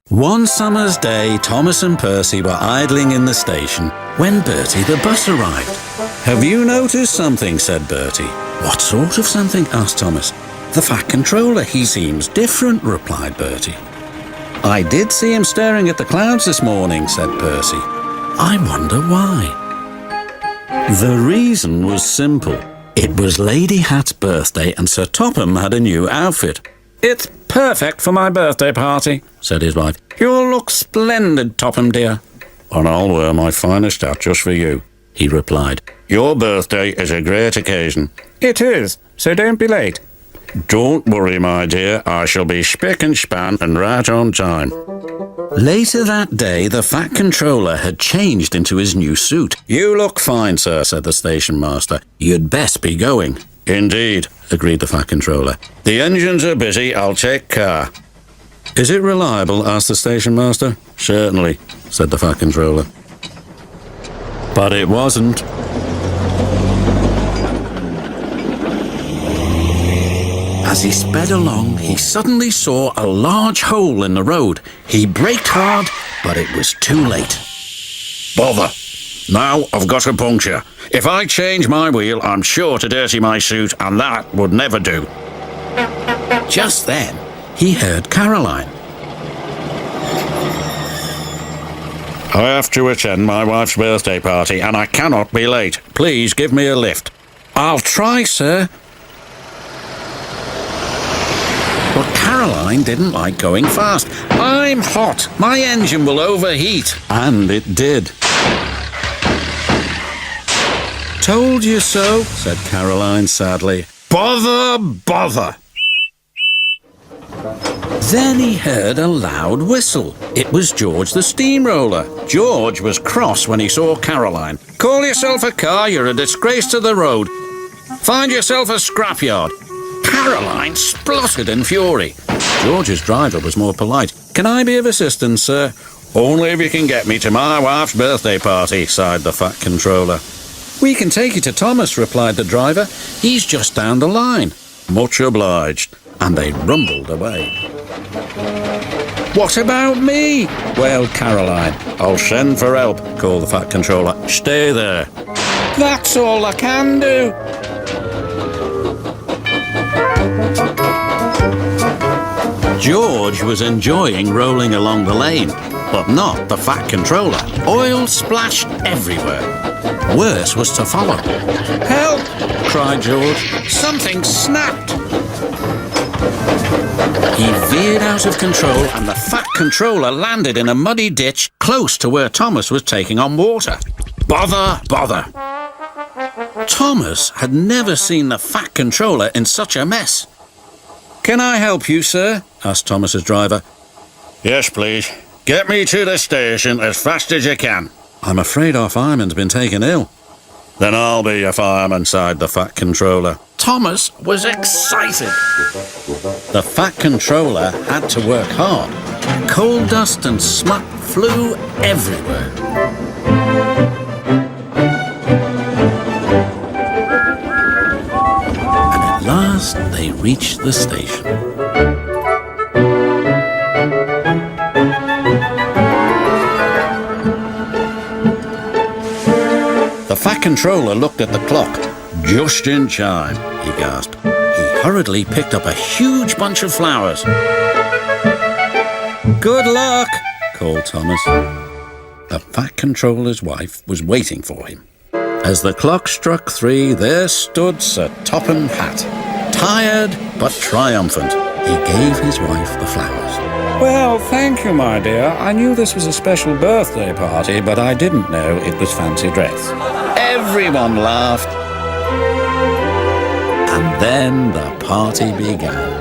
One summer's day, Thomas and Percy were idling in the station when Bertie the bus arrived. "Have you noticed something?" said Bertie. "What sort of something?" asked Thomas. "The Fat Controller. He seems different," replied Bertie. "I did see him staring at the clouds this morning," said Percy. "I wonder why." The reason was simple. It was Lady Hatt's birthday and Sir Topham had a new outfit. "It's perfect for my birthday party," said his wife. "You'll look splendid, Topham dear." "And I'll wear my finest hat just for you," he replied. "Your birthday is a great occasion." "It is, so don't be late." "Don't worry, my dear. I shall be spick and span and right on time." Later that day, the Fat Controller had changed into his new suit. "You look fine, sir," said the station master. "You'd best be going." "Indeed," agreed the Fat Controller. "The engines are busy. I'll take care." "Is it reliable?" asked the station master. "Certainly," said the Fat Controller. But it wasn't. As he sped along, he suddenly saw a large hole in the road. He braked hard, but it was too late. "Bother! Now I've got a puncture. If I change my wheel, I'm sure to dirty my suit, and that would never do." Just then, he heard Caroline. "I have to attend my wife's birthday party, and I cannot be late. Please give me a lift." "I'll try, sir." But Caroline didn't like going fast. "I'm hot. My engine will overheat." And it did. "Told you so," said Caroline sadly. "Bother, bother." Then he heard a loud whistle. It was George the steamroller. George was cross when he saw Caroline. "Call yourself a car, you're a disgrace to the road. Find yourself a scrapyard." Caroline spluttered in fury. George's driver was more polite. "Can I be of assistance, sir?" "Only if you can get me to my wife's birthday party," sighed the Fat Controller. "We can take you to Thomas," replied the driver. "He's just down the line." "Much obliged." And they rumbled away. "What about me?" wailed Caroline. "I'll send for help," called the Fat Controller. "Stay there." "That's all I can do." George was enjoying rolling along the lane, but not the Fat Controller. Oil splashed everywhere. Worse was to follow. "Help!" cried George. "Something snapped." He veered out of control and the Fat Controller landed in a muddy ditch close to where Thomas was taking on water. "Bother, bother." Thomas had never seen the Fat Controller in such a mess. "Can I help you, sir?" asked Thomas's driver. "Yes, please. Get me to the station as fast as you can." "I'm afraid our fireman's been taken ill." "Then I'll be your fireman," sighed the Fat Controller. Thomas was excited. The Fat Controller had to work hard. Coal dust and smut flew everywhere. And at last they reached the station. The Fat Controller looked at the clock. "Just in time," he gasped. He hurriedly picked up a huge bunch of flowers. "Good luck," called Thomas. The Fat Controller's wife was waiting for him. As the clock struck 3, there stood Sir Topham Pat, tired but triumphant. He gave his wife the flowers. "Well, thank you, my dear. I knew this was a special birthday party, but I didn't know it was fancy dress." Everyone laughed. And then the party began.